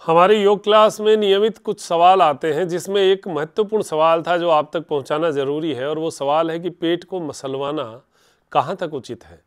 हमारी योग क्लास में नियमित कुछ सवाल आते हैं, जिसमें एक महत्वपूर्ण सवाल था जो आप तक पहुंचाना ज़रूरी है, और वो सवाल है कि पेट को मसलवाना कहाँ तक उचित है।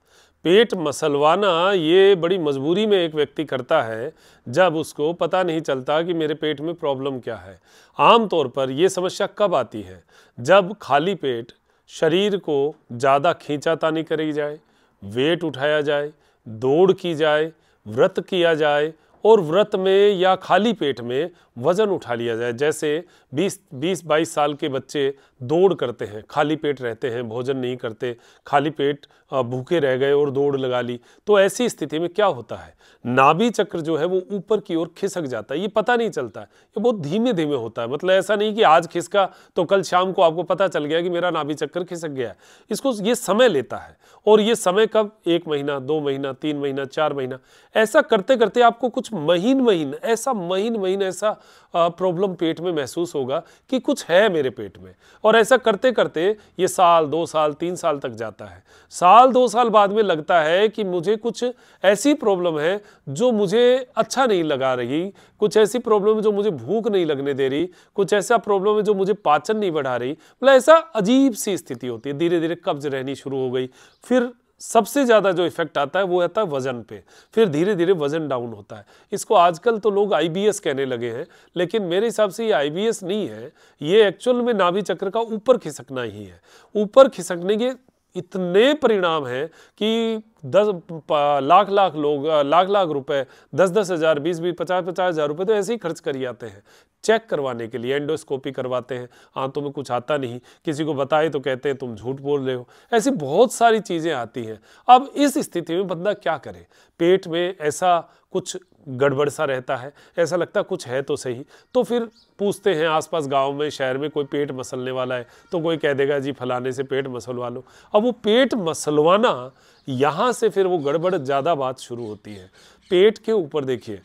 पेट मसलवाना ये बड़ी मजबूरी में एक व्यक्ति करता है जब उसको पता नहीं चलता कि मेरे पेट में प्रॉब्लम क्या है। आम तौर पर ये समस्या कब आती है? जब खाली पेट शरीर को ज़्यादा खींचातानी करी जाए, वेट उठाया जाए, दौड़ की जाए, व्रत किया जाए और व्रत में या खाली पेट में वज़न उठा लिया जाए। जैसे 20-22 साल के बच्चे दौड़ करते हैं, खाली पेट रहते हैं, भोजन नहीं करते, खाली पेट भूखे रह गए और दौड़ लगा ली। तो ऐसी स्थिति में क्या होता है, नाभि चक्र जो है वो ऊपर की ओर खिसक जाता है। ये पता नहीं चलता है, ये बहुत धीमे धीमे होता है। मतलब ऐसा नहीं कि आज खिसका तो कल शाम को आपको पता चल गया कि मेरा नाभि चक्र खिसक गया है। इसको ये समय लेता है, और ये समय कब? 1 महीना, 2 महीना, 3 महीना, 4 महीना। ऐसा करते करते आपको कुछ महीन ऐसा प्रॉब्लम पेट में महसूस होगा कि कुछ है मेरे पेट में। और ऐसा करते करते ये साल, 2 साल, 3 साल तक जाता है। साल 2 साल बाद में लगता है कि मुझे कुछ ऐसी प्रॉब्लम है जो मुझे अच्छा नहीं लगा रही, कुछ ऐसी प्रॉब्लम है जो मुझे भूख नहीं लगने दे रही, कुछ ऐसा प्रॉब्लम है जो मुझे पाचन नहीं बढ़ा रही। मतलब ऐसा अजीब सी स्थिति होती है। धीरे धीरे कब्ज रहनी शुरू हो गई। फिर सबसे ज़्यादा जो इफेक्ट आता है वो आता है वजन पे। फिर धीरे धीरे वजन डाउन होता है। इसको आजकल तो लोग IBS कहने लगे हैं, लेकिन मेरे हिसाब से ये IBS नहीं है, ये एक्चुअल में नाभि चक्र का ऊपर खिसकना ही है। ऊपर खिसकने के इतने परिणाम हैं कि 10 लाख लोग लाख रुपए, 10 हज़ार, 20 50 हज़ार रुपए तो ऐसे ही खर्च कर आते हैं चेक करवाने के लिए। एंडोस्कोपी करवाते हैं, आंतों में कुछ आता नहीं, किसी को बताए तो कहते हैं तुम झूठ बोल रहे हो। ऐसी बहुत सारी चीज़ें आती हैं। अब इस स्थिति में बंदा क्या करे? पेट में ऐसा कुछ गड़बड़ सा रहता है, ऐसा लगता कुछ है तो सही। तो फिर पूछते हैं आसपास गांव में, शहर में कोई पेट मसलने वाला है तो कोई कह देगा जी फलाने से पेट मसलवा लो। अब वो पेट मसलवाना, यहाँ से फिर वो गड़बड़ ज़्यादा बात शुरू होती है। पेट के ऊपर देखिए,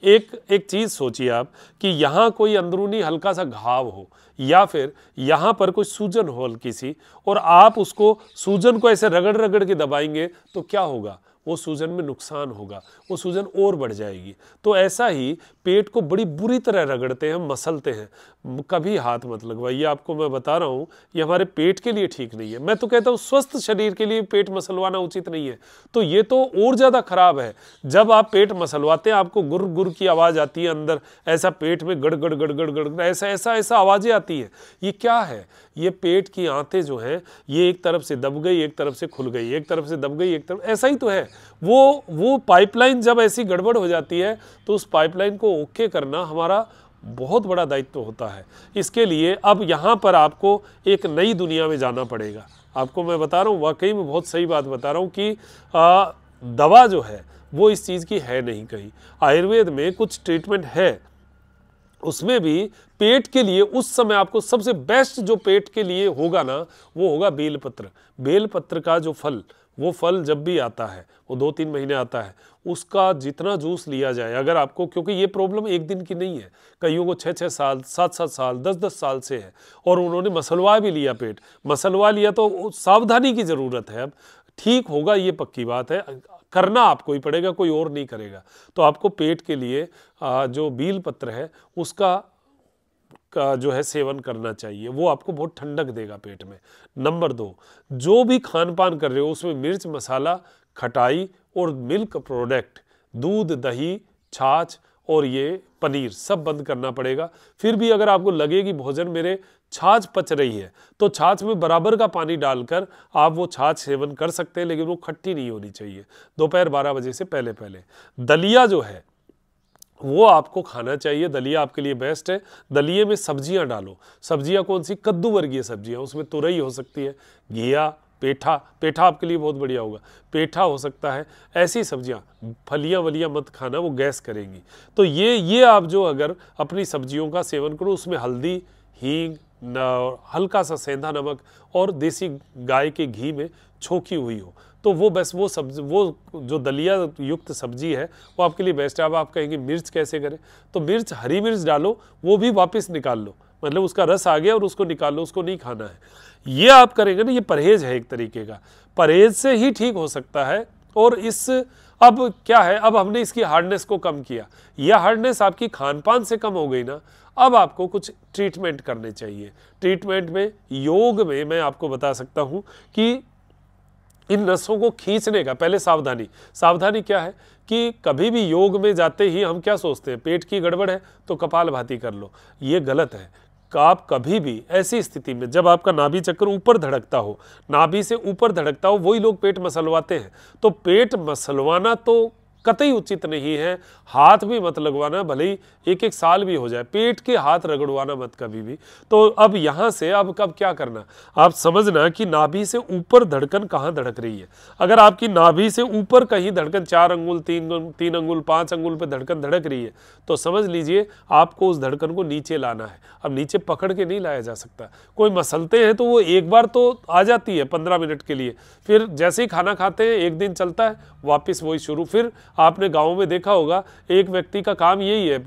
एक चीज़ सोचिए आप कि यहाँ कोई अंदरूनी हल्का सा घाव हो, या फिर यहाँ पर कोई सूजन हो हल्की सी, और आप उसको सूजन को ऐसे रगड़ रगड़ के दबाएंगे तो क्या होगा? वो सूजन में नुकसान होगा, वो सूजन और बढ़ जाएगी। तो ऐसा ही पेट को बड़ी बुरी तरह रगड़ते हैं, मसलते हैं। कभी हाथ मत लगवाइए, आपको मैं बता रहा हूँ, ये हमारे पेट के लिए ठीक नहीं है। मैं तो कहता हूँ स्वस्थ शरीर के लिए पेट मसलवाना उचित नहीं है। तो ये तो और ज़्यादा खराब है। जब आप पेट मसलवाते हैं, आपको गुर गुर की आवाज़ आती है अंदर, ऐसा पेट में गड़ गड़ गड़ गड़ गड़ ऐसा आवाज़ें आती है। ये क्या है? ये पेट की आंतें जो हैं, ये एक तरफ से दब गई, एक तरफ से खुल गई, एक तरफ से दब गई, एक तरफ, ऐसा ही तो है। वो पाइपलाइन जब ऐसी गड़बड़ हो जाती है तो उस पाइपलाइन को ओके करना हमारा बहुत बड़ा दायित्व होता है। इसके लिए अब यहाँ पर आपको एक नई दुनिया में जाना पड़ेगा। आपको मैं बता रहा हूँ, वाकई में बहुत सही बात बता रहा हूँ कि दवा जो है वो इस चीज़ की है नहीं कहीं। आयुर्वेद में कुछ ट्रीटमेंट है, उसमें भी पेट के लिए उस समय आपको सबसे बेस्ट जो पेट के लिए होगा ना, वो होगा बेलपत्र। बेलपत्र का जो फल, वो फल जब भी आता है, वो 2-3 महीने आता है, उसका जितना जूस लिया जाए अगर आपको, क्योंकि ये प्रॉब्लम एक दिन की नहीं है, कईयों को 6-6 साल, 7-7 साल, 10-10 साल से है, और उन्होंने मसलवा भी लिया, पेट मसलवा लिया, तो सावधानी की ज़रूरत है। अब ठीक होगा ये पक्की बात है, करना आपको ही पड़ेगा, कोई और नहीं करेगा। तो आपको पेट के लिए जो बील पत्र है उसका का जो है सेवन करना चाहिए, वो आपको बहुत ठंडक देगा पेट में। नंबर 2, जो भी खान पान कर रहे हो उसमें मिर्च मसाला, खटाई और मिल्क प्रोडक्ट, दूध, दही, छाछ और ये पनीर सब बंद करना पड़ेगा। फिर भी अगर आपको लगे कि भोजन मेरे छाछ पच रही है, तो छाछ में बराबर का पानी डालकर आप वो छाछ सेवन कर सकते हैं, लेकिन वो खट्टी नहीं होनी चाहिए। दोपहर 12 बजे से पहले पहले। दलिया जो है वो आपको खाना चाहिए, दलिया आपके लिए बेस्ट है। दलिये में सब्जियां डालो। सब्जियां कौन सी? कद्दू वर्गीय सब्जियां, उसमें तुरई हो सकती है, घिया, पेठा आपके लिए बहुत बढ़िया होगा, पेठा हो सकता है। ऐसी सब्जियां, फलियां वलियां मत खाना, वो गैस करेंगी। तो ये आप जो अगर अपनी सब्जियों का सेवन करो, उसमें हल्दी, हींग, हल्का सा सेंधा नमक और देसी गाय के घी में छोकी हुई हो, तो वो बस वो सब्जी, वो जो दलिया युक्त सब्जी है वो आपके लिए बेस्ट है। अब आप कहेंगे मिर्च कैसे करें? तो मिर्च, हरी मिर्च डालो, वो भी वापस निकाल लो, मतलब उसका रस आ गया और उसको निकाल लो, उसको नहीं खाना है। ये आप करेंगे ना, ये परहेज है एक तरीके का, परहेज से ही ठीक हो सकता है। और इस अब क्या है, अब हमने इसकी हार्डनेस को कम किया, यह हार्डनेस आपकी खान पान से कम हो गई ना, अब आपको कुछ ट्रीटमेंट करने चाहिए। ट्रीटमेंट में, योग में मैं आपको बता सकता हूँ कि इन नसों को खींचने का पहले सावधानी। सावधानी क्या है कि कभी भी योग में जाते ही हम क्या सोचते हैं, पेट की गड़बड़ है तो कपालभाति कर लो, ये गलत है। आप कभी भी ऐसी स्थिति में जब आपका नाभि चक्र ऊपर धड़कता हो, नाभि से ऊपर धड़कता हो, वही लोग पेट मसलवाते हैं। तो पेट मसलवाना तो कतई उचित नहीं है। हाथ भी मत लगवाना, भले ही एक एक साल भी हो जाए, पेट के हाथ रगड़वाना मत कभी भी। तो अब यहाँ से अब कब क्या करना, आप समझना कि नाभि से ऊपर धड़कन कहाँ धड़क रही है। अगर आपकी नाभि से ऊपर कहीं धड़कन 4 अंगुल, 3 अंगुल, 5 अंगुल पे धड़कन धड़क रही है, तो समझ लीजिए आपको उस धड़कन को नीचे लाना है। अब नीचे पकड़ के नहीं लाया जा सकता। कोई मसलते हैं तो वो एक बार तो आ जाती है 15 मिनट के लिए, फिर जैसे ही खाना खाते हैं एक दिन चलता है, वापस वही शुरू। फिर आपने गाँव में देखा होगा, एक व्यक्ति का काम यही है,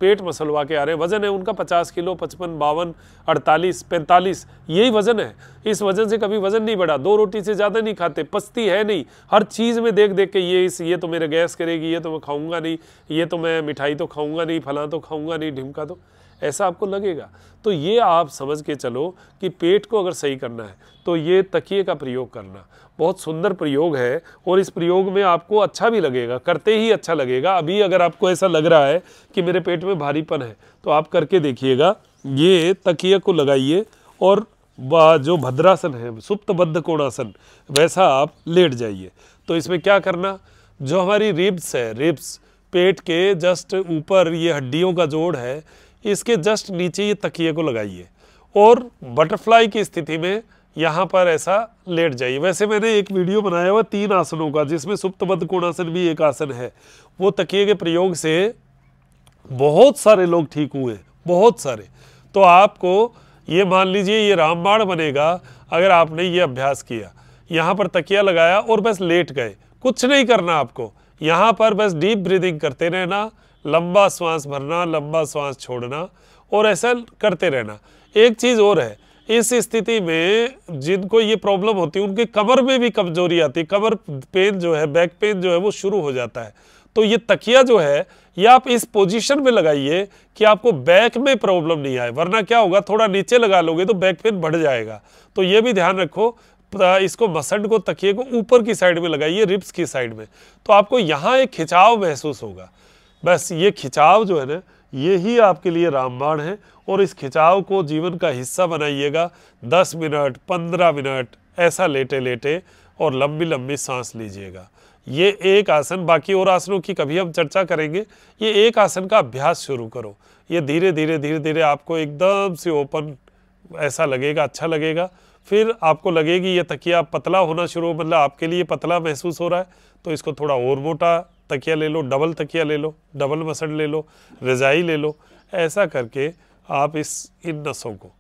पेट मसलवा के आ रहे हैं, वजन है उनका 50 किलो, 55, 52, 48, 45, यही वजन है। इस वजन से कभी वजन नहीं बढ़ा, 2 रोटी से ज़्यादा नहीं खाते, पचती है नहीं, हर चीज़ में देख देख के ये तो मेरे गैस करेगी, ये तो मैं खाऊंगा नहीं, ये तो मैं मिठाई तो खाऊंगा नहीं, फलां तो खाऊंगा नहीं, ढिमका तो, ऐसा आपको लगेगा। तो ये आप समझ के चलो कि पेट को अगर सही करना है तो ये तकिए का प्रयोग करना बहुत सुंदर प्रयोग है, और इस प्रयोग में आपको अच्छा भी लगेगा, करते ही अच्छा लगेगा। अभी अगर आपको ऐसा लग रहा है कि मेरे पेट में भारीपन है तो आप करके देखिएगा, ये तकिए को लगाइए और जो भद्रासन है, सुप्त बद्ध कोणासन, वैसा आप लेट जाइए। तो इसमें क्या करना, जो हमारी रिब्स है, रिब्स पेट के जस्ट ऊपर, ये हड्डियों का जोड़ है, इसके जस्ट नीचे ये तकिए को लगाइए और बटरफ्लाई की स्थिति में यहाँ पर ऐसा लेट जाइए। वैसे मैंने एक वीडियो बनाया हुआ 3 आसनों का, जिसमें सुप्तबद्ध कोणासन भी एक आसन है। वो तकिए के प्रयोग से बहुत सारे लोग ठीक हुए, बहुत सारे। तो आपको ये मान लीजिए ये रामबाण बनेगा अगर आपने ये अभ्यास किया, यहाँ पर तकिया लगाया और बस लेट गए, कुछ नहीं करना आपको, यहाँ पर बस डीप ब्रीदिंग करते रहना, लंबा श्वास भरना, लंबा श्वास छोड़ना, और ऐसा करते रहना। एक चीज़ और है, इस स्थिति में जिनको ये प्रॉब्लम होती है उनकी कमर में भी कमजोरी आती है, कमर पेन जो है, बैक पेन जो है वो शुरू हो जाता है। तो ये तकिया जो है ये आप इस पोजीशन में लगाइए कि आपको बैक में प्रॉब्लम नहीं आए, वरना क्या होगा, थोड़ा नीचे लगा लोगे तो बैक पेन बढ़ जाएगा। तो ये भी ध्यान रखो, इसको मसल्ट को, तकिए को ऊपर की साइड में लगाइए, रिब्स की साइड में, तो आपको यहाँ एक खिंचाव महसूस होगा। बस ये खिंचाव जो है ना, यही आपके लिए रामबाण है, और इस खिंचाव को जीवन का हिस्सा बनाइएगा। 10 मिनट, 15 मिनट ऐसा लेटे लेटे और लंबी लंबी सांस लीजिएगा। ये एक आसन, बाकी और आसनों की कभी हम चर्चा करेंगे। ये एक आसन का अभ्यास शुरू करो, ये धीरे धीरे धीरे धीरे आपको एकदम से ओपन ऐसा लगेगा, अच्छा लगेगा। फिर आपको लगेगी ये तकिया पतला होना शुरू, मतलब आपके लिए पतला महसूस हो रहा है, तो इसको थोड़ा और मोटा तकिया ले लो, डबल तकिया ले लो, डबल मसल्ट ले लो, रजाई ले लो। ऐसा करके आप इन नसों को,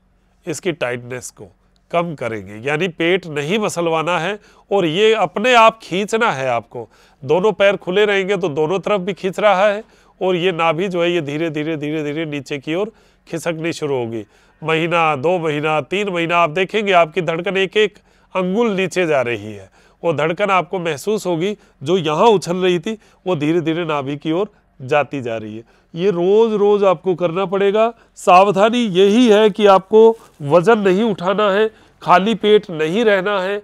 इसकी टाइटनेस को कम करेंगे। यानी पेट नहीं मसलवाना है, और ये अपने आप खींचना है आपको। दोनों पैर खुले रहेंगे तो दोनों तरफ भी खींच रहा है, और ये नाभि जो है ये धीरे धीरे धीरे धीरे नीचे की ओर खिसकनी शुरू होगी। महीना, 2 महीना, 3 महीना आप देखेंगे आपकी धड़कन एक एक अंगुल नीचे जा रही है। वो धड़कन आपको महसूस होगी, जो यहाँ उछल रही थी वो धीरे धीरे नाभि की ओर जाती जा रही है। ये रोज रोज आपको करना पड़ेगा। सावधानी यही है कि आपको वजन नहीं उठाना है, खाली पेट नहीं रहना है।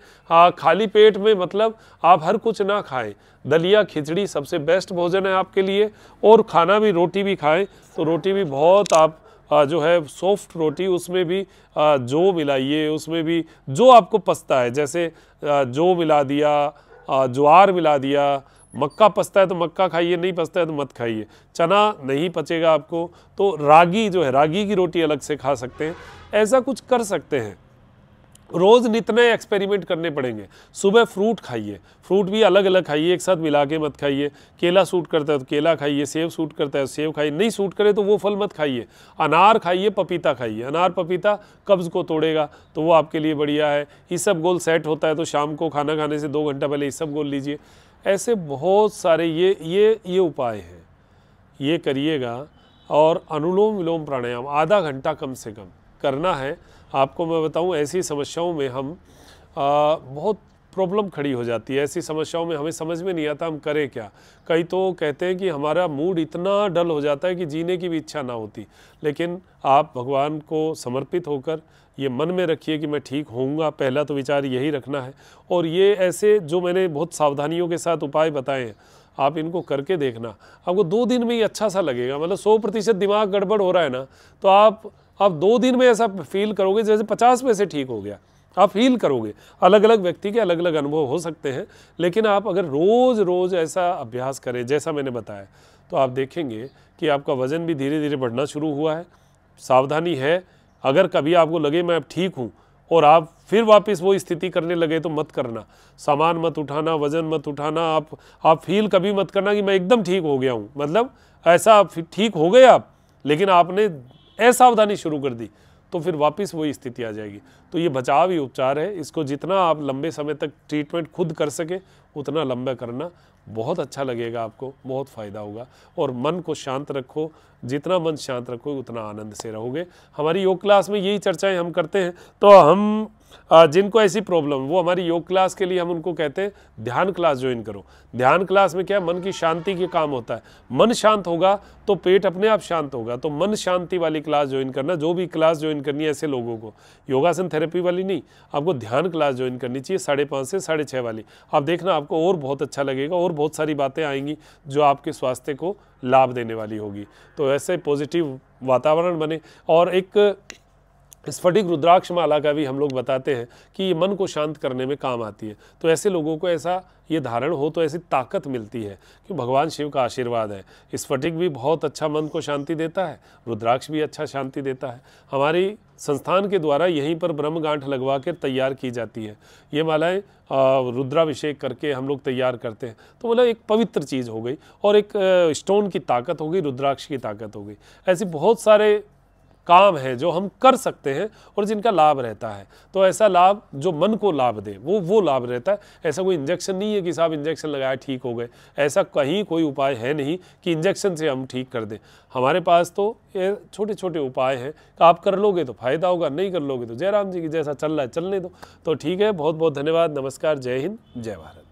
खाली पेट में मतलब आप हर कुछ ना खाएं, दलिया खिचड़ी सबसे बेस्ट भोजन है आपके लिए, और खाना भी, रोटी भी खाएं तो रोटी भी बहुत आप जो है सॉफ्ट रोटी, उसमें भी जौ मिलाइए, उसमें भी जो आपको पचता है, जैसे जौ मिला दिया, ज्वार मिला दिया, मक्का पचता है तो मक्का खाइए, नहीं पचता है तो मत खाइए। चना नहीं पचेगा आपको तो रागी जो है, रागी की रोटी अलग से खा सकते हैं। ऐसा कुछ कर सकते हैं, रोज़ नित नए एक्सपेरिमेंट करने पड़ेंगे। सुबह फ्रूट खाइए, फ्रूट भी अलग अलग खाइए, एक साथ मिला के मत खाइए। केला सूट करता है तो केला खाइए, सेब सूट करता है तो सेब खाइए, नहीं सूट करे तो वो फल मत खाइए। अनार खाइए, पपीता खाइए। अनार पपीता कब्ज़ को तोड़ेगा तो वो आपके लिए बढ़िया है। इसबगोल सेट होता है तो शाम को खाना खाने से 2 घंटा पहले इसबगोल लीजिए। ऐसे बहुत सारे ये उपाय हैं, ये करिएगा। और अनुलोम विलोम प्राणायाम आधा घंटा कम से कम करना है। आपको मैं बताऊं, ऐसी समस्याओं में हम बहुत प्रॉब्लम खड़ी हो जाती है। ऐसी समस्याओं में हमें समझ में नहीं आता हम करें क्या। कई तो कहते हैं कि हमारा मूड इतना डल हो जाता है कि जीने की भी इच्छा ना होती। लेकिन आप भगवान को समर्पित होकर ये मन में रखिए कि मैं ठीक होऊंगा, पहला तो विचार यही रखना है। और ये ऐसे जो मैंने बहुत सावधानियों के साथ उपाय बताए हैं, आप इनको करके देखना, आपको 2 दिन में ही अच्छा सा लगेगा। मतलब 100% दिमाग गड़बड़ हो रहा है ना, तो आप 2 दिन में ऐसा फील करोगे जैसे 50 में से ठीक हो गया। आप फील करोगे। अलग अलग व्यक्ति के अलग अलग अनुभव हो सकते हैं, लेकिन आप अगर रोज़ रोज़ ऐसा अभ्यास करें जैसा मैंने बताया, तो आप देखेंगे कि आपका वज़न भी धीरे धीरे बढ़ना शुरू हुआ है। सावधानी है, अगर कभी आपको लगे मैं अब ठीक हूँ और आप फिर वापस वो स्थिति करने लगे तो मत करना। सामान मत उठाना, वज़न मत उठाना। आप फील कभी मत करना कि मैं एकदम ठीक हो गया हूँ। मतलब ऐसा आप ठीक हो गए आप, लेकिन आपने असावधानी शुरू कर दी तो फिर वापस वही स्थिति आ जाएगी। तो ये बचाव ही उपचार है। इसको जितना आप लंबे समय तक ट्रीटमेंट खुद कर सके उतना लंबा करना, बहुत अच्छा लगेगा आपको, बहुत फ़ायदा होगा। और मन को शांत रखो, जितना मन शांत रखोगे उतना आनंद से रहोगे। हमारी योग क्लास में यही चर्चाएं हम करते हैं। तो हम जिनको ऐसी प्रॉब्लम, वो हमारी योग क्लास के लिए हम उनको कहते हैं ध्यान क्लास ज्वाइन करो। ध्यान क्लास में क्या है, मन की शांति के काम होता है। मन शांत होगा तो पेट अपने आप शांत होगा। तो मन शांति वाली क्लास ज्वाइन करना। जो भी क्लास ज्वाइन करनी है ऐसे लोगों को, योगासन थेरेपी वाली नहीं, आपको ध्यान क्लास ज्वाइन करनी चाहिए 5:30 से 6:30 वाली। आप देखना आपको और बहुत अच्छा लगेगा और बहुत सारी बातें आएंगी जो आपके स्वास्थ्य को लाभ देने वाली होगी। तो ऐसे पॉजिटिव वातावरण बने। और एक स्फटिक रुद्राक्ष माला का भी हम लोग बताते हैं कि ये मन को शांत करने में काम आती है। तो ऐसे लोगों को ऐसा ये धारण हो तो ऐसी ताकत मिलती है कि भगवान शिव का आशीर्वाद है। स्फटिक भी बहुत अच्छा मन को शांति देता है, रुद्राक्ष भी अच्छा शांति देता है। हमारी संस्थान के द्वारा यहीं पर ब्रह्म गांठ लगवा के तैयार की जाती है। ये मालाएं रुद्राभिषेक करके हम लोग तैयार करते हैं। तो मतलब एक पवित्र चीज़ हो गई और एक स्टोन की ताकत हो गई, रुद्राक्ष की ताकत हो गई। ऐसी बहुत सारे काम है जो हम कर सकते हैं और जिनका लाभ रहता है। तो ऐसा लाभ जो मन को लाभ दे वो लाभ रहता है। ऐसा कोई इंजेक्शन नहीं है कि साहब इंजेक्शन लगाया ठीक हो गए। ऐसा कहीं कोई उपाय है नहीं कि इंजेक्शन से हम ठीक कर दें। हमारे पास तो ये छोटे छोटे उपाय हैं कि आप कर लोगे तो फ़ायदा होगा, नहीं कर लोगे तो जयराम जी की जैसा चल रहा है चलने दो। तो ठीक है, बहुत बहुत धन्यवाद। नमस्कार, जय हिंद, जय भारत।